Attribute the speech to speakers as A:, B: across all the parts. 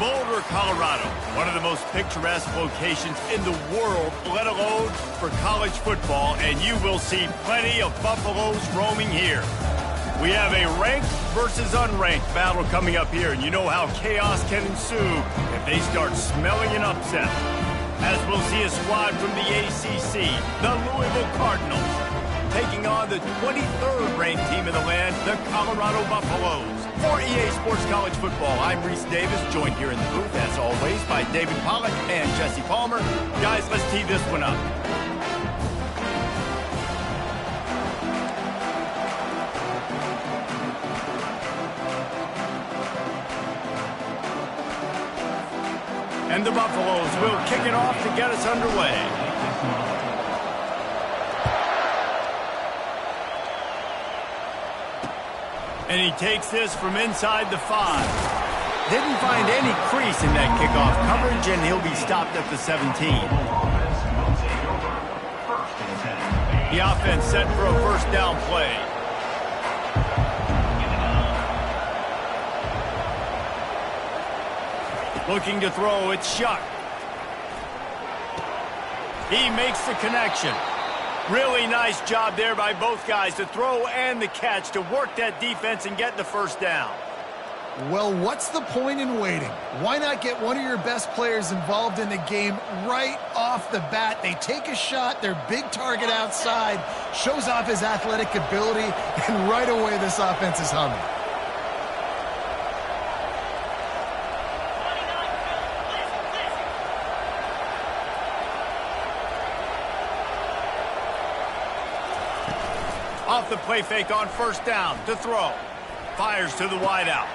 A: Boulder, Colorado, one of the most picturesque locations in the world, let alone for college football, and you will see plenty of Buffaloes roaming here. We have a ranked versus unranked battle coming up here, and you know how chaos can ensue if they start smelling an upset. As we'll see a squad from the ACC, the Louisville Cardinals, taking on the 23rd ranked team in the land, the Colorado Buffaloes. For EA Sports College Football, I'm Reese Davis, joined here in the booth, as always, by David Pollack and Jesse Palmer. Guys, let's tee this one up. And the Buffaloes will kick it off to get us underway. And he takes this from inside the 5. Didn't find any crease in that kickoff coverage, and he'll be stopped at the 17. The offense set for a first down play. Looking to throw, it's Shuck. He makes the connection. Really nice job there by both guys, the throw and the catch, to work that defense and get the first down.
B: Well, what's the point in waiting? Why not get one of your best players involved in the game right off the bat? They take a shot, their big target outside, shows off his athletic ability, and right away this offense is humming.
A: Off the play fake on first down to throw. Fires to the wideout.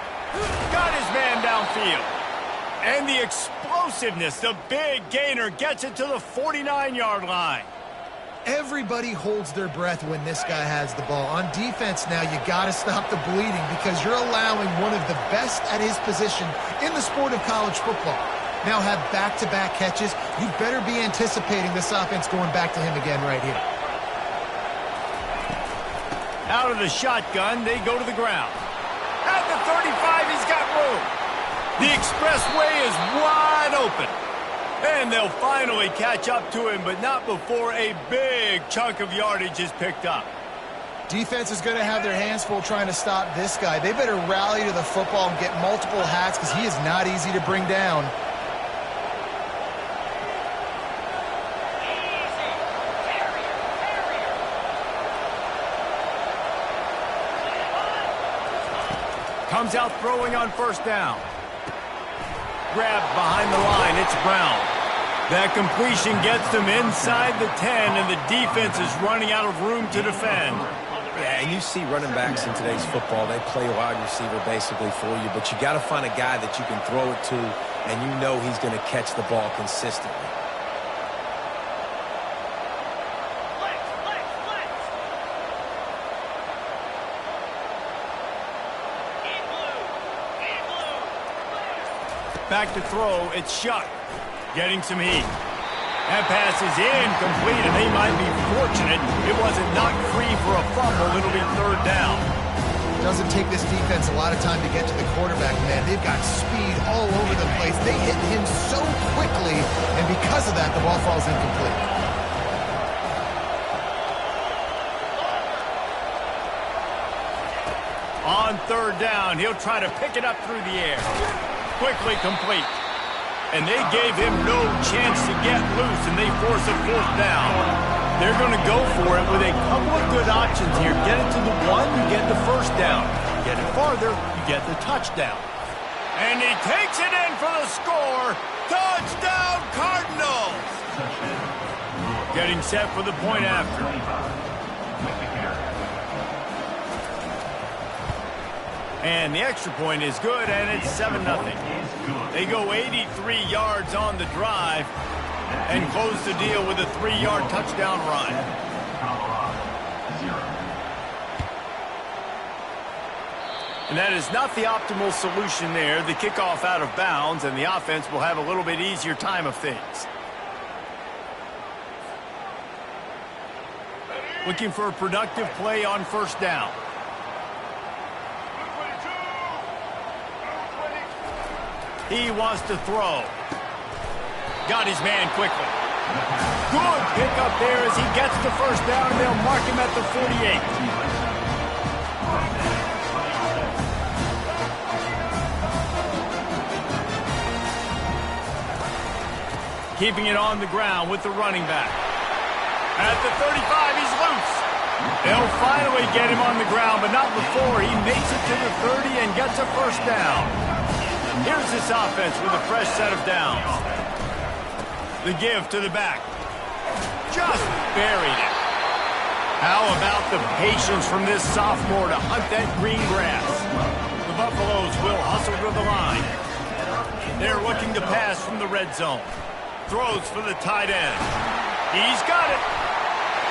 A: Got his man downfield. And the explosiveness, the big gainer, gets it to the 49-yard line.
B: Everybody holds their breath when this guy has the ball. On defense now, you got to stop the bleeding because you're allowing one of the best at his position in the sport of college football. Now have back-to-back catches. You better be anticipating this offense going back to him again right here.
A: Out of the shotgun, they go to the ground. At the 35, he's got room. The expressway is wide open. And they'll finally catch up to him, but not before a big chunk of yardage is picked up.
B: Defense is going to have their hands full trying to stop this guy. They better rally to the football and get multiple hats because he is not easy to bring down.
A: Comes out throwing on first down. Grabbed behind the line, it's Brown. That completion gets them inside the 10, and the defense is running out of room to defend.
C: Yeah, and you see running backs in today's football, they play wide receiver basically for you, but you got to find a guy that you can throw it to, and you know he's going to catch the ball consistently.
A: Back to throw, it's Shuck. Getting some heat. That pass is incomplete, and they might be fortunate it wasn't knocked free for a fumble. It'll be third down.
B: Doesn't take this defense a lot of time to get to the quarterback, man. They've got speed all over the place. They hit him so quickly, and because of that, the ball falls incomplete.
A: On third down, he'll try to pick it up through the air. Quickly complete. And they gave him no chance to get loose, and they force a fourth down. They're going to go for it with a couple of good options here. Get it to the 1, you get the first down. Get it farther, you get the touchdown. And he takes it in for the score. Touchdown, Cardinals! Getting set for the point after. And the extra point is good, and it's 7-0. They go 83 yards on the drive and close the deal with a 3-yard touchdown run. And that is not the optimal solution there. The kickoff out of bounds, and the offense will have a little bit easier time of things. Looking for a productive play on first down. He wants to throw. Got his man quickly. Good pickup there as he gets the first down, and they'll mark him at the 48. Keeping it on the ground with the running back. At the 35, he's loose. They'll finally get him on the ground, but not before he makes it to the 30 and gets a first down. Here's this offense with a fresh set of downs. The give to the back. Just buried it. How about the patience from this sophomore to hunt that green grass? The Buffaloes will hustle to the line. They're looking to pass from the red zone. Throws for the tight end. He's got it.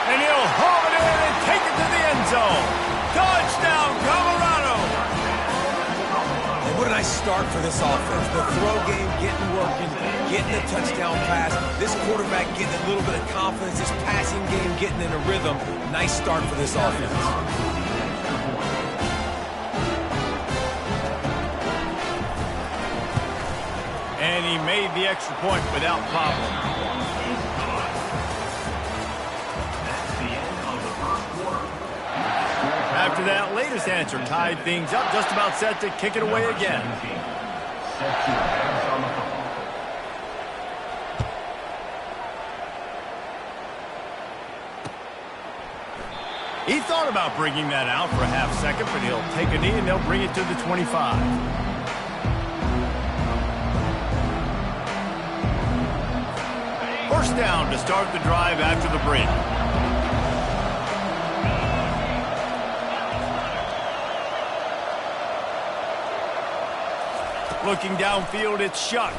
A: And he'll haul it in and take it to the end zone. Touchdown, Colorado!
C: And what a nice start for this offense. The throw game getting working, getting a touchdown pass. This quarterback getting a little bit of confidence. This passing game getting in a rhythm. Nice start for this offense.
A: And he made the extra point without problem. After that latest answer tied things up, just about set to kick it away again. He thought about bringing that out for a half second, but he'll take a knee and they'll bring it to the 25. First down to start the drive after the break. Looking downfield, it's Shuck.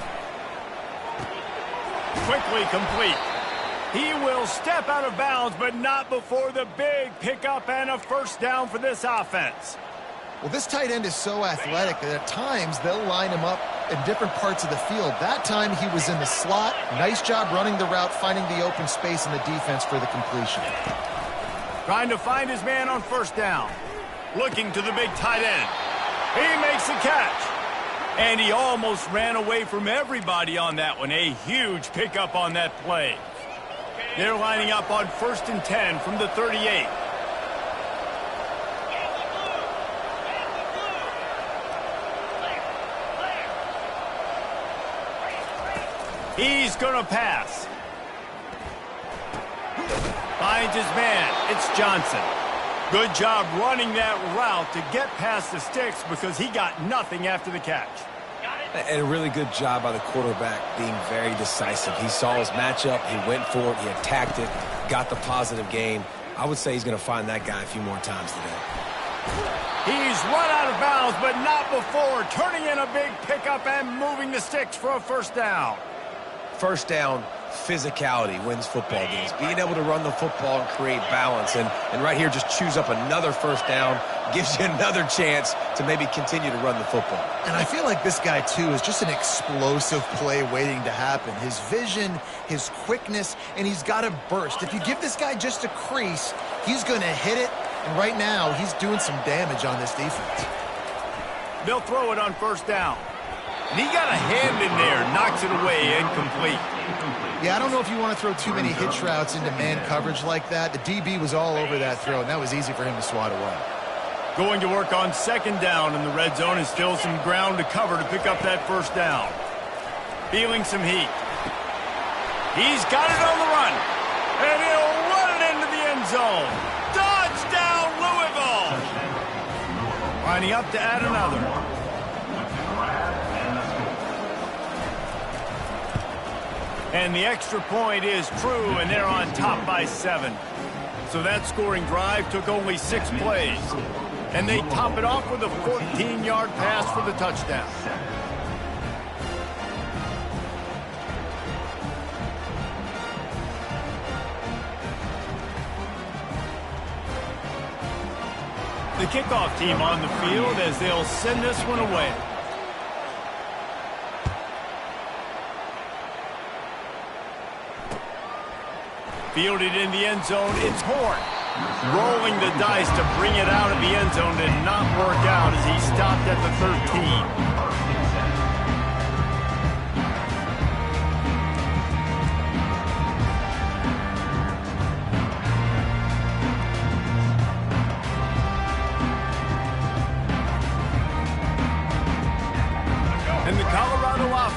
A: Quickly complete. He will step out of bounds, but not before the big pickup and a first down for this offense.
B: Well, this tight end is so athletic that at times they'll line him up in different parts of the field. That time he was in the slot. Nice job running the route, finding the open space in the defense for the completion.
A: Trying to find his man on first down. Looking to the big tight end. He makes the catch. And he almost ran away from everybody on that one. A huge pickup on that play. They're lining up on 1st and 10 from the 38. He's going to pass. Finds his man. It's Johnson. Good job running that route to get past the sticks because he got nothing after the catch.
C: And a really good job by the quarterback being very decisive. He saw his matchup, he went for it, he attacked it, got the positive gain. I would say he's going to find that guy a few more times today.
A: He's run out of bounds, but not before turning in a big pickup and moving the sticks for a first down.
C: First down, physicality wins football games. Being able to run the football and create balance. And right here, just choose up another first down, gives you another chance to maybe continue to run the football.
B: And I feel like this guy, too, is just an explosive play waiting to happen. His vision, his quickness, and he's got a burst. If you give this guy just a crease, he's going to hit it. And right now, he's doing some damage on this defense.
A: They'll throw it on first down. And he got a hand in there, knocks it away, incomplete.
B: Yeah, I don't know if you want to throw too many hitch routes into man coverage like that. The DB was all over that throw, and that was easy for him to swat away.
A: Going to work on second down in the red zone and still some ground to cover to pick up that first down. Feeling some heat. He's got it on the run. And he'll run it into the end zone. Touchdown, Louisville! Lining up to add another. And the extra point is true, and they're on top by 7. So that scoring drive took only 6 plays. And they top it off with a 14-yard pass for the touchdown. The kickoff team on the field as they'll send this one away. Fielded in the end zone, it's Horn. Rolling the dice to bring it out of the end zone did not work out as he stopped at the 13.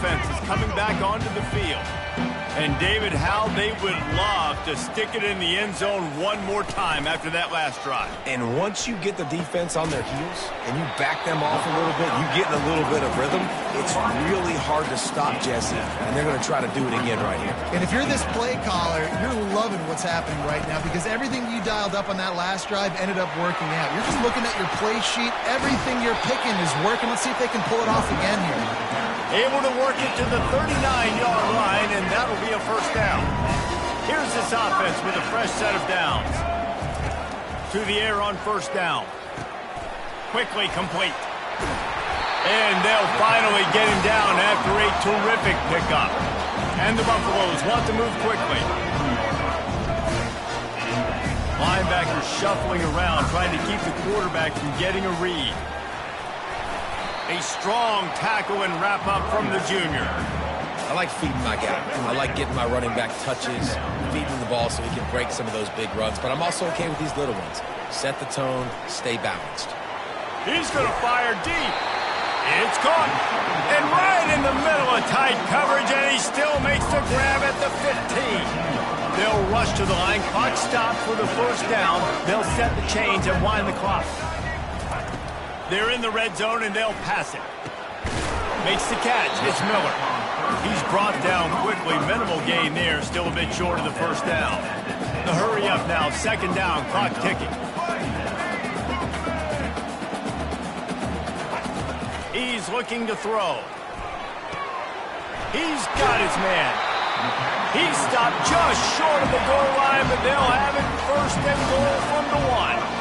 A: offense is coming back onto the field. And, David, how they would love to stick it in the end zone one more time after that last drive.
C: And once you get the defense on their heels and you back them off a little bit, you get in a little bit of rhythm, it's really hard to stop Jesse, and they're going to try to do it again right here.
B: And if you're this play caller, you're loving what's happening right now because everything you dialed up on that last drive ended up working out. You're just looking at your play sheet. Everything you're picking is working. Let's see if they can pull it off again here.
A: Able to work it to the 39-yard line, and that'll be a first down. Here's this offense with a fresh set of downs. To the air on first down. Quickly complete. And they'll finally get him down after a terrific pickup. And the Buffaloes want to move quickly. Linebackers shuffling around, trying to keep the quarterback from getting a read. A strong tackle and wrap-up from the junior.
C: I like feeding my guy. I like getting my running back touches, feeding the ball so he can break some of those big runs. But I'm also okay with these little ones. Set the tone, stay balanced.
A: He's going to fire deep. It's caught. And right in the middle of tight coverage, and he still makes the grab at the 15. They'll rush to the line. Clock stopped for the first down. They'll set the chains and wind the clock. They're in the red zone, and they'll pass it. Makes the catch. It's Miller. He's brought down quickly. Minimal gain there. Still a bit short of the first down. The hurry up now. Second down. Clock ticking. He's looking to throw. He's got his man. He stopped just short of the goal line, but they'll have it first and goal from the 1.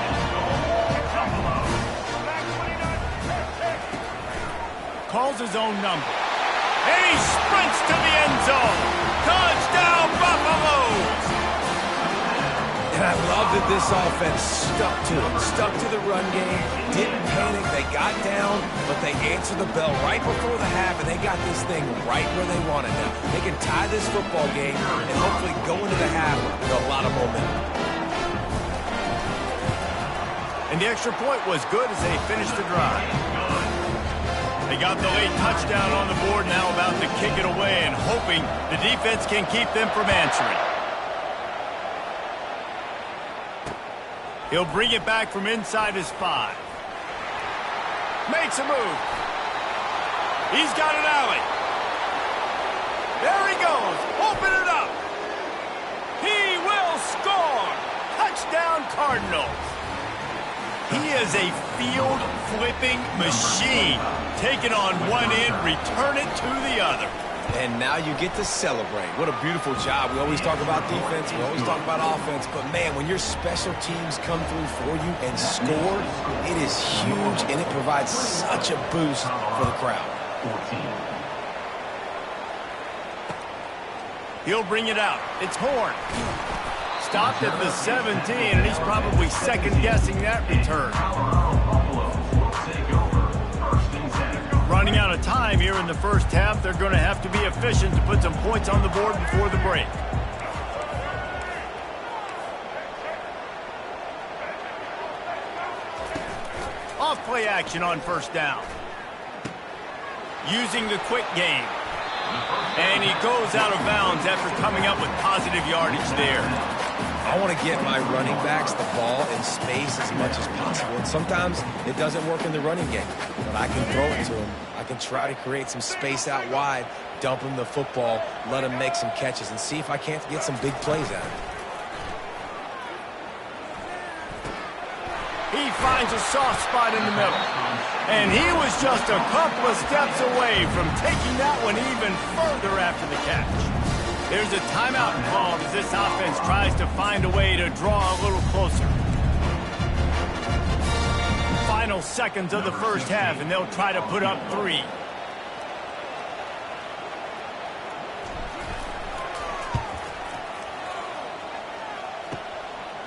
A: Calls his own number. And he sprints to the end zone. Touchdown, Buffaloes!
C: And I love that this offense stuck to it. Stuck to the run game. Didn't panic. They got down, but they answered the bell right before the half, and they got this thing right where they want it now. They can tie this football game and hopefully go into the half with a lot of momentum.
A: And the extra point was good as they finished the drive. They got the late touchdown on the board, now about to kick it away and hoping the defense can keep them from answering. He'll bring it back from inside his 5. Makes a move. He's got an alley. There he goes. Open it up. He will score. Touchdown, Cardinals. He is a field-flipping machine. Take it on one end, return it to the other.
C: And now you get to celebrate. What a beautiful job. We always talk about defense. We always talk about offense. But, man, when your special teams come through for you and score, it is huge, and it provides such a boost for the crowd.
A: He'll bring it out. It's Horn. Stopped at the 17, and he's probably second-guessing that return. Running out of time here in the first half. They're going to have to be efficient to put some points on the board before the break. Off play action on first down. Using the quick game. And he goes out of bounds after coming up with positive yardage there.
C: I want to get my running backs the ball in space as much as possible. And sometimes it doesn't work in the running game. But I can throw it to them. I can try to create some space out wide, dump him the football, let him make some catches, and see if I can't get some big plays out of it.
A: He finds a soft spot in the middle. And he was just a couple of steps away from taking that one even further after the catch. There's a timeout called as this offense tries to find a way to draw a little closer. Final seconds of the first half, and they'll try to put up 3.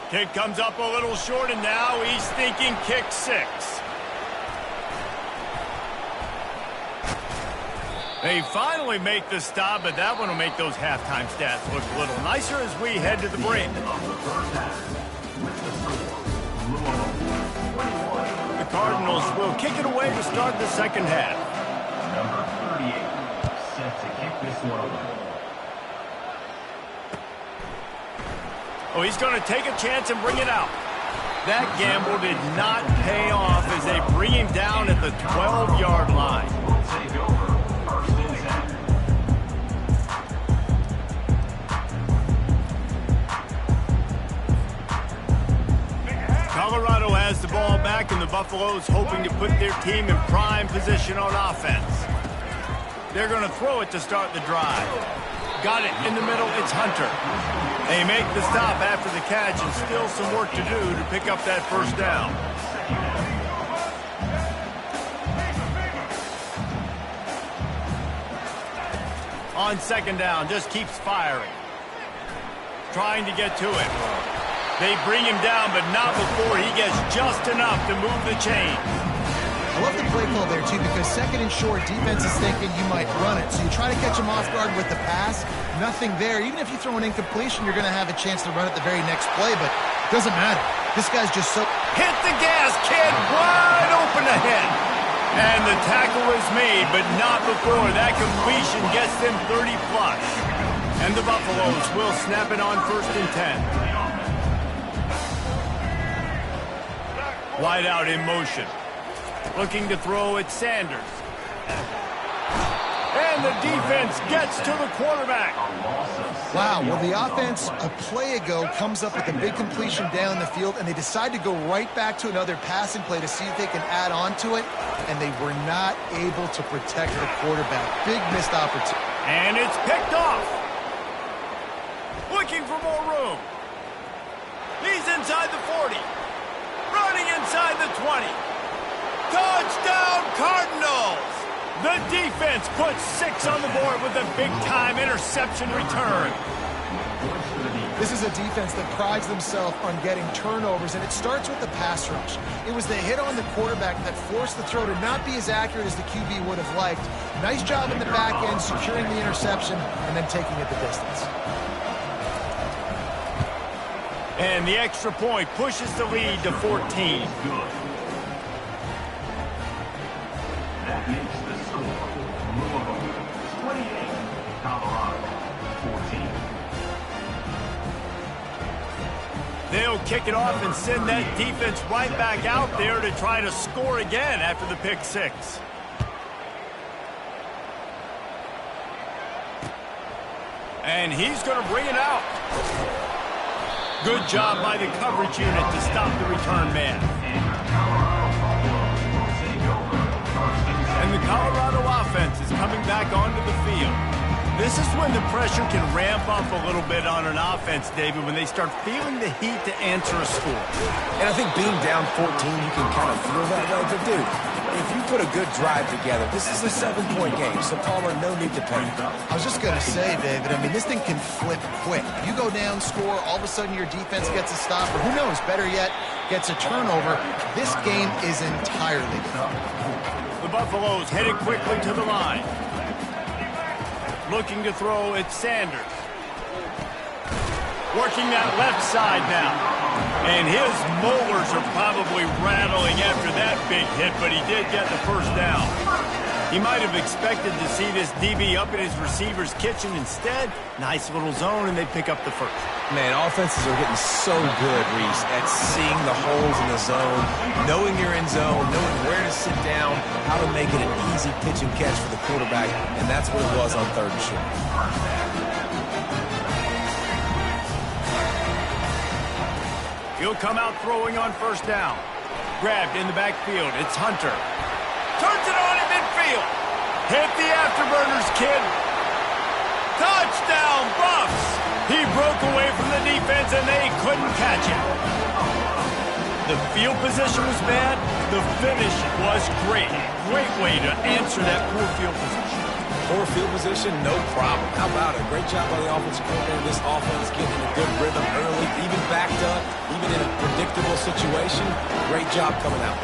A: Kick comes up a little short, and now he's thinking kick 6. They finally make the stop, but that one will make those halftime stats look a little nicer as we head to the break. The Cardinals will kick it away to start the second half. Oh, he's going to take a chance and bring it out. That gamble did not pay off as they bring him down at the 12-yard line. Colorado has the ball back, and the Buffaloes hoping to put their team in prime position on offense. They're going to throw it to start the drive. Got it in the middle. It's Hunter. They make the stop after the catch, and still some work to do to pick up that first down. On second down, just keeps firing. Trying to get to it. They bring him down, but not before he gets just enough to move the chains.
B: I love the play call there, too, because second and short, defense is thinking you might run it. So you try to catch him off guard with the pass. Nothing there. Even if you throw an incompletion, you're going to have a chance to run it the very next play, but it doesn't matter. This guy's just so...
A: Hit the gas, kid! Wide open ahead. And the tackle is made, but not before that completion gets them 30-plus. And the Buffaloes will snap it on 1st and 10. Wide out in motion. Looking to throw at Sanders. And the defense gets to the quarterback.
B: Wow, well, the offense a play ago comes up with a big completion down the field, and they decide to go right back to another passing play to see if they can add on to it, and they were not able to protect the quarterback. Big missed opportunity.
A: And it's picked off. Looking for more room. He's inside the 40. Running inside the 20. Touchdown, Cardinals! The defense puts 6 on the board with a big-time interception return.
B: This is a defense that prides themselves on getting turnovers, and it starts with the pass rush. It was the hit on the quarterback that forced the throw to not be as accurate as the QB would have liked. Nice job in the back end, securing the interception, and then taking it the distance.
A: And the extra point pushes the lead to 14.
D: That makes the score. 28, Colorado 14.
A: They'll kick it off and send that defense right back out there to try to score again after the pick 6. And he's going to bring it out. Good job by the coverage unit to stop the return man. And the Colorado offense is coming back onto the field. This is when the pressure can ramp up a little bit on an offense, David, when they start feeling the heat to answer a score.
C: And I think being down 14, you can kind of feel that way. But, dude, if you put a good drive together, this is a 7-point game, so Palmer, no need to panic.
B: I was just going to say, David, I mean, this thing can flip quick. You go down, score, all of a sudden your defense gets a stop, or who knows, better yet, gets a turnover. This game is entirely different.
A: The Buffaloes headed quickly to the line. Looking to throw at Sanders. Working that left side now. And his molars are probably rattling after that big hit, but he did get the first down. He might have expected to see this DB up in his receiver's kitchen. Instead, nice little zone, and they pick up the first.
C: Man, offenses are getting so good, Reese, at seeing the holes in the zone, knowing you're in zone, knowing where to sit down, how to make it an easy pitch and catch for the quarterback, and that's what it was on 3rd and short.
A: He'll come out throwing on 1st down. Grabbed in the backfield. It's Hunter. Turns it on in midfield. Hit the afterburners, kid. Touchdown, Buffs. He broke away from the defense, and they couldn't catch him. The field position was bad. The finish was great. Great way to answer that poor field position.
C: Poor field position, no problem. How about it? Great job by the offensive coordinator. This offense getting in a good rhythm early, even backed up, even in a predictable situation. Great job coming out.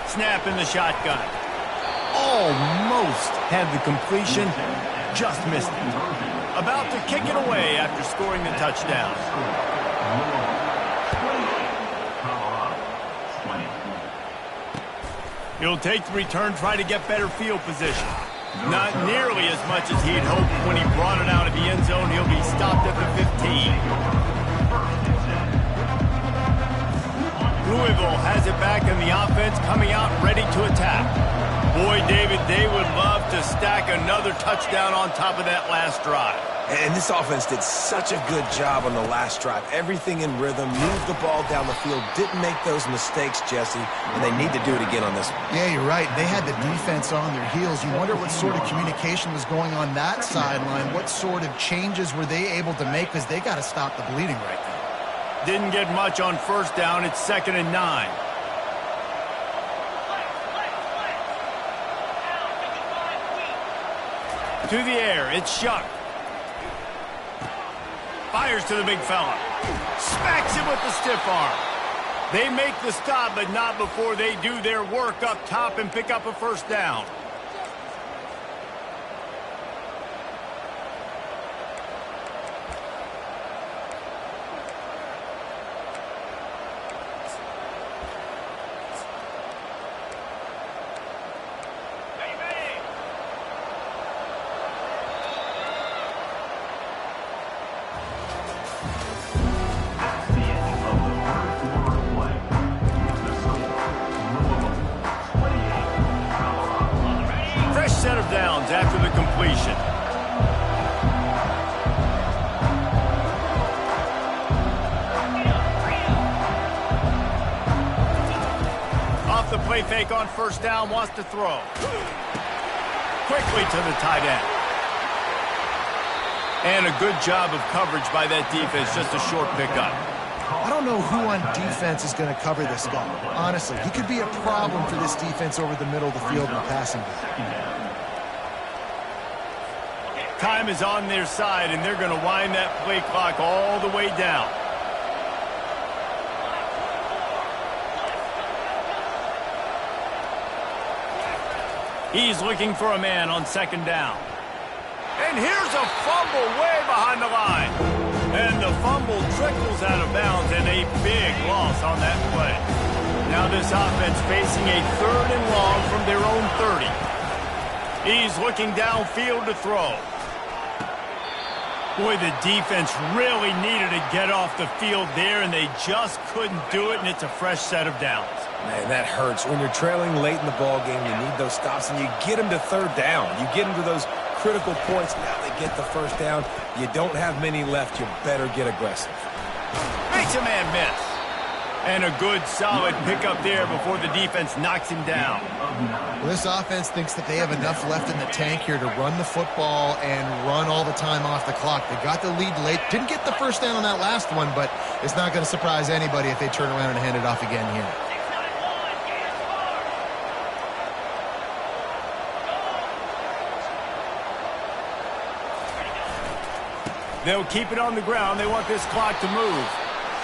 A: Snap in the shotgun. Almost had the completion, just missed it. About to kick it away after scoring the touchdown. He'll take the return, try to get better field position. Not nearly as much as he'd hoped when he brought it out of the end zone. He'll be stopped at the 15. Louisville has it back in the offense, coming out ready to attack. Boy, David, they would love to stack another touchdown on top of that last drive.
C: And this offense did such a good job on the last drive. Everything in rhythm, moved the ball down the field, didn't make those mistakes, Jesse, and they need to do it again on this one.
B: Yeah, you're right. They had the defense on their heels. You wonder what sort of communication was going on that sideline. What sort of changes were they able to make, because they got to stop the bleeding right now.
A: Didn't get much on first down. It's 2nd and 9. To the air, it's Shuck. Fires to the big fella. Smacks him with the stiff arm. They make the stop, but not before they do their work up top and pick up a first down. Set of downs after the completion. Off the play fake on first down, wants to throw. Quickly to the tight end. And a good job of coverage by that defense, just a short pickup.
B: I don't know who on defense is going to cover this guy. Honestly, he could be a problem for this defense over the middle of the field in the passing game.
A: Time is on their side, and they're going to wind that play clock all the way down. He's looking for a man on 2nd down. And here's a fumble way behind the line. And the fumble trickles out of bounds, and a big loss on that play. Now this offense facing a 3rd and long from their own 30. He's looking downfield to throw. Boy, the defense really needed to get off the field there, and they just couldn't do it, and it's a fresh set of downs.
C: Man, that hurts. When you're trailing late in the ball game, you need those stops, and you get them to 3rd down. You get them to those critical points. Now they get the first down. You don't have many left. You better get aggressive.
A: Makes a man miss. And a good, solid pickup there before the defense knocks him down.
B: Well, this offense thinks that they have enough left in the tank here to run the football and run all the time off the clock. They got the lead late. Didn't get the first down on that last one, but it's not going to surprise anybody if they turn around and hand it off again here.
A: They'll keep it on the ground. They want this clock to move.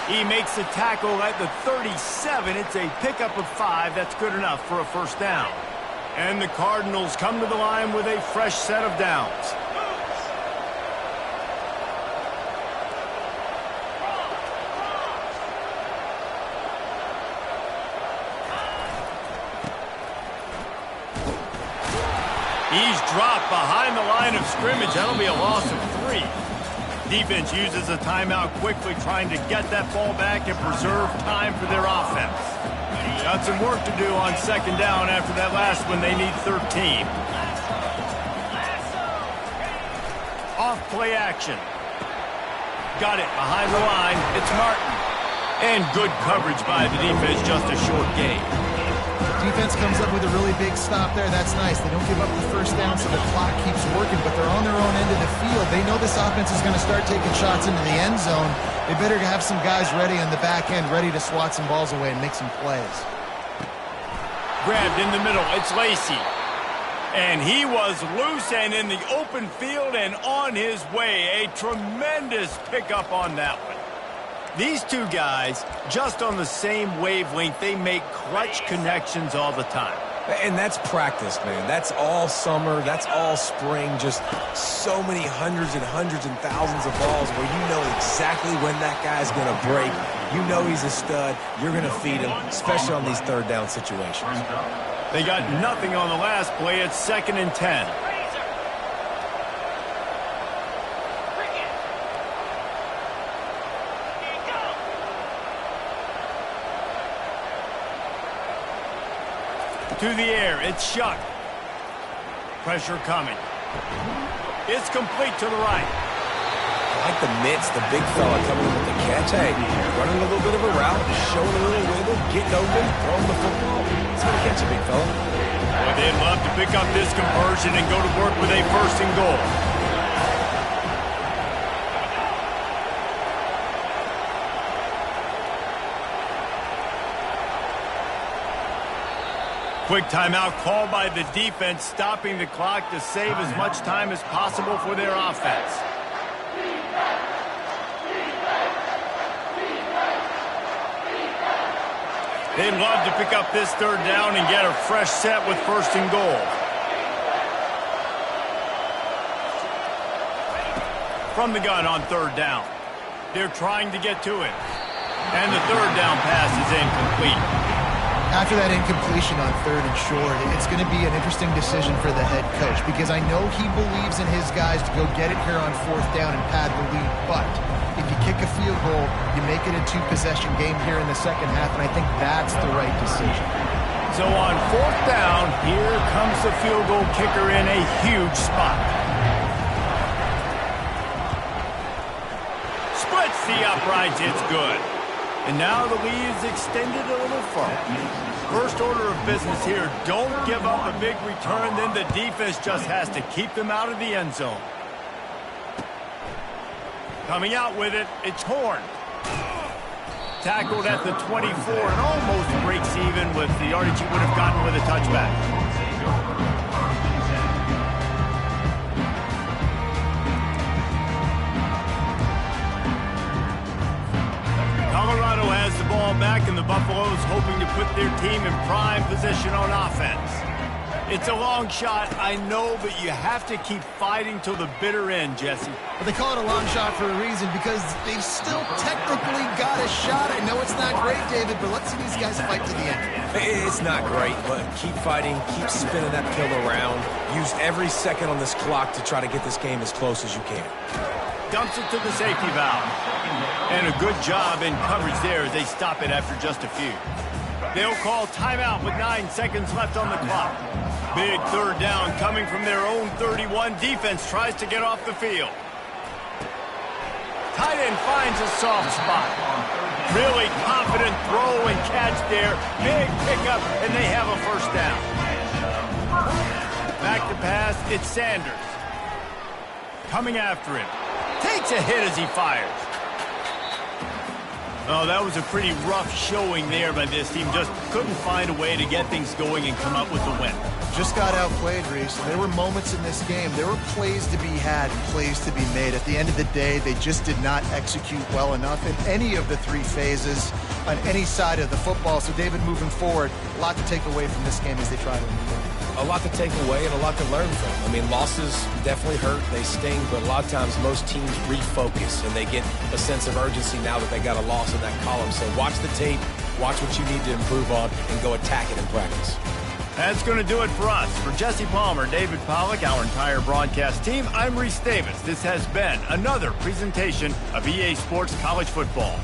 A: He makes the tackle at the 37. It's a pickup of 5. That's good enough for a first down. And the Cardinals come to the line with a fresh set of downs. He's dropped behind the line of scrimmage. That'll be a loss of 3. Defense uses a timeout quickly, trying to get that ball back and preserve time for their offense. Got some work to do on 2nd down after that last one. They need 13. Off play action. Got it behind the line. It's Martin. And good coverage by the defense, just a short gain.
B: Defense comes up with a really big stop there. That's nice. They don't give up the first down, so the clock keeps working, but they're on their own end of the field. They know this offense is going to start taking shots into the end zone. They better have some guys ready on the back end, ready to swat some balls away and make some plays.
A: Grabbed in the middle. It's Lacey. And he was loose and in the open field and on his way. A tremendous pickup on that one. These two guys, just on the same wavelength, they make clutch connections all the time.
C: And that's practice, man. That's all summer. That's all spring. Just so many hundreds and thousands of balls where you know exactly when that guy's going to break. You know he's a stud. You're going to feed him, especially on these 3rd down situations.
A: They got nothing on the last play. It's 2nd and 10. To the air, it's Shuck. Pressure coming. It's complete to the right.
C: I like the mitts, the big fella coming in with the catch. Hey, running a little bit of a route, showing a little wiggle, getting open, throwing the football. It's going to catch a big fella.
A: Well, they'd love to pick up this conversion and go to work with a 1st and goal. Quick timeout called by the defense, stopping the clock to save as much time as possible for their offense. They'd love to pick up this 3rd down and get a fresh set with 1st and goal. From the gun on 3rd down. They're trying to get to it. And the 3rd down pass is incomplete.
B: After that incompletion on 3rd and short, it's going to be an interesting decision for the head coach because I know he believes in his guys to go get it here on 4th down and pad the lead. But if you kick a field goal, you make it a 2-possession game here in the 2nd half, and I think that's the right decision.
A: So on 4th down, here comes the field goal kicker in a huge spot. Splits the uprights, it's good. And now the lead is extended a little further. First order of business here, don't give up a big return, then the defense just has to keep them out of the end zone. Coming out with it, it's Horn. Tackled at the 24 and almost breaks even with the yardage he would have gotten with a touchback. Colorado has the ball back, and the Buffaloes hoping to put their team in prime position on offense. It's a long shot, I know, but you have to keep fighting till the bitter end, Jesse.
B: But they call it a long shot for a reason because they've still technically got a shot. I know it's not great, David, but let's see these guys fight to the end.
C: It's not great, but keep fighting, keep spinning that pill around. Use every second on this clock to try to get this game as close as you can.
A: Dumps it to the safety valve. And a good job in coverage there as they stop it after just a few. They'll call timeout with 9 seconds left on the clock. Big 3rd down coming from their own 31. Defense tries to get off the field. Tight end finds a soft spot. Really confident throw and catch there. Big pickup, and they have a 1st down. Back to pass, it's Sanders. Coming after him. Takes a hit as he fires. Oh, that was a pretty rough showing there by this team. Just couldn't find a way to get things going and come up with the win.
B: Just got outplayed, Reese. There were moments in this game. There were plays to be had, plays to be made. At the end of the day, they just did not execute well enough in any of the 3 phases on any side of the football. So, David, moving forward, a lot to take away from this game as they try to move on.
C: A lot to take away and a lot to learn from. I mean, losses definitely hurt, they sting, but a lot of times most teams refocus and they get a sense of urgency now that they got a loss in that column. So watch the tape, watch what you need to improve on, and go attack it in practice.
A: That's going to do it for us. For Jesse Palmer, David Pollack, our entire broadcast team, I'm Reese Davis. This has been another presentation of EA Sports College Football.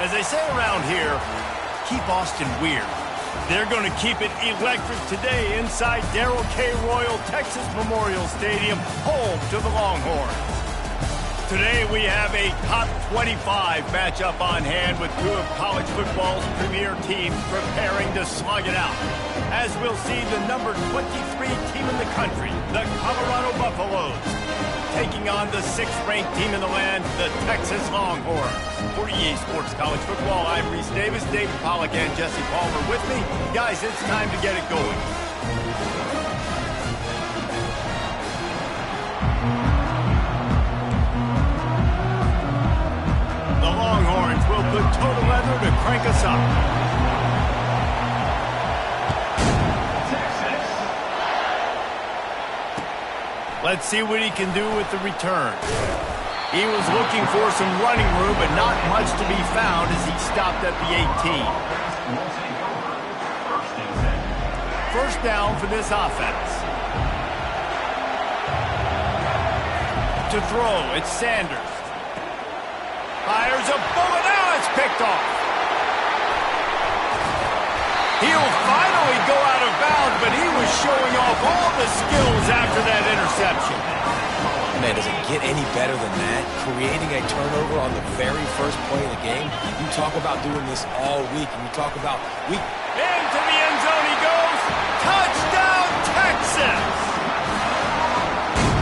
A: As they say around here, keep Austin weird. They're going to keep it electric today inside Darrell K. Royal Texas Memorial Stadium, home to the Longhorns. Today we have a top 25 matchup on hand with two of college football's premier teams preparing to slug it out. As we'll see the number 23 team in the country, the Colorado Buffaloes, taking on the 6th-ranked team in the land, the Texas Longhorns. For EA Sports College Football, I'm Reese Davis, David Pollack, and Jesse Palmer with me. Guys, it's time to get it going. The Longhorns will put total leather to crank us up. Let's see what he can do with the return. He was looking for some running room, but not much to be found as he stopped at the 18. First down for this offense. To throw, it's Sanders. Fires a bullet. Now it's picked off. He'll finally go out of bounds, but he was showing off all the skills after that interception.
C: Man, does it get any better than that? Creating a turnover on the very first play of the game. You talk about doing this all week, and you talk about week.
A: Into the end zone he goes. Touchdown, Texas!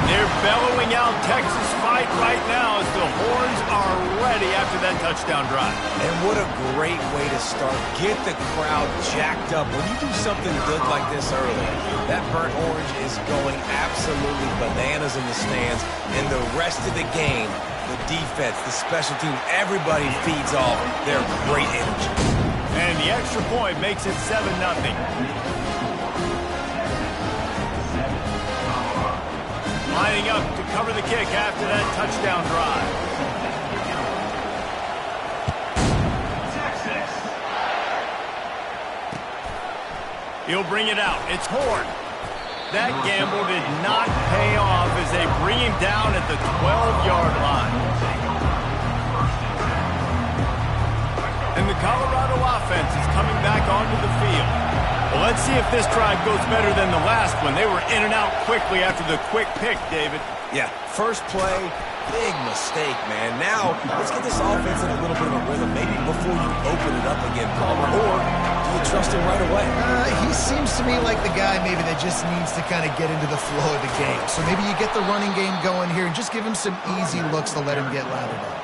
A: They're bellowing out Texas fight right now as the Horns are ready after that touchdown drive.
C: And what a great way to start. Get the crowd jacked up. When you do something good like this early, that burnt orange is going absolutely bananas in the stands. And the rest of the game, the defense, the special team, everybody feeds off their great energy.
A: And the extra point makes it 7-0. Lining up to cover the kick after that touchdown drive. He'll bring it out. It's Horn. That gamble did not pay off as they bring him down at the 12-yard line. And the Colorado offense is coming back onto the field. Well, let's see if this drive goes better than the last one. They were in and out quickly after the quick pick, David.
C: Yeah, first play, big mistake, man. Now, let's get this offense in a little bit of a rhythm, maybe before you open it up again, Palmer. Or do you trust him right away?
B: He seems to me like the guy maybe that just needs to kind of get into the flow of the game. So maybe you get the running game going here and just give him some easy looks to let him get lathered up.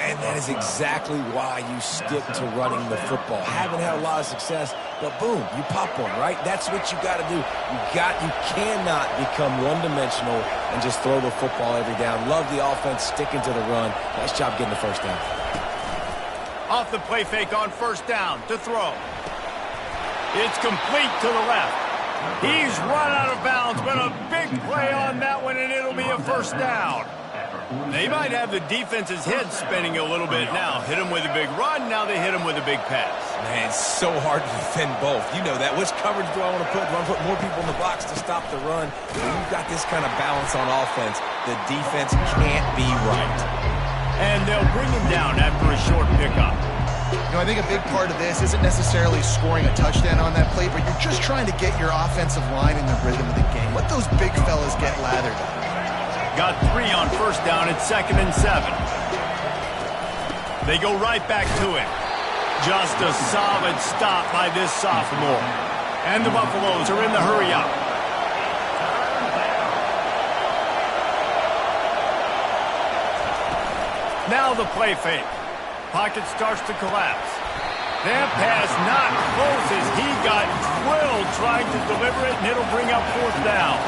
C: And that is exactly why you stick to running the football. Haven't had a lot of success, but boom, you pop one, right? That's what you got to do. You cannot become one-dimensional and just throw the football every down. Love the offense sticking to the run. Nice job getting the first down.
A: Off the play fake on first down to throw. It's complete to the left. He's run out of bounds, but a big play on that one, and it'll be a first down. They might have the defense's head spinning a little bit now. Hit him with a big run, now they hit him with a big pass.
C: Man, it's so hard to defend both. You know that. Which coverage do I want to put? Do I want to put more people in the box to stop the run? When you've got this kind of balance on offense, the defense can't be right.
A: And they'll bring him down after a short pickup.
B: You know, I think a big part of this isn't necessarily scoring a touchdown on that play, but you're just trying to get your offensive line in the rhythm of the game. Let those big fellas get lathered up.
A: Got 3 on first down at 2nd and 7. They go right back to him. Just a solid stop by this sophomore. And the Buffaloes are in the hurry up. Now the play fake. Pocket starts to collapse. That pass not close as he got drilled trying to deliver it, and it'll bring up 4th down.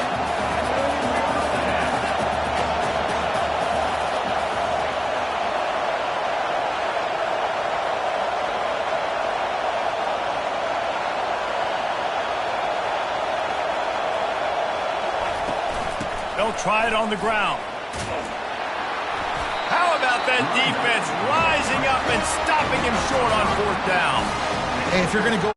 A: They'll try it on the ground. How about that defense rising up and stopping him short on 4th down?
B: Hey, if you're going to go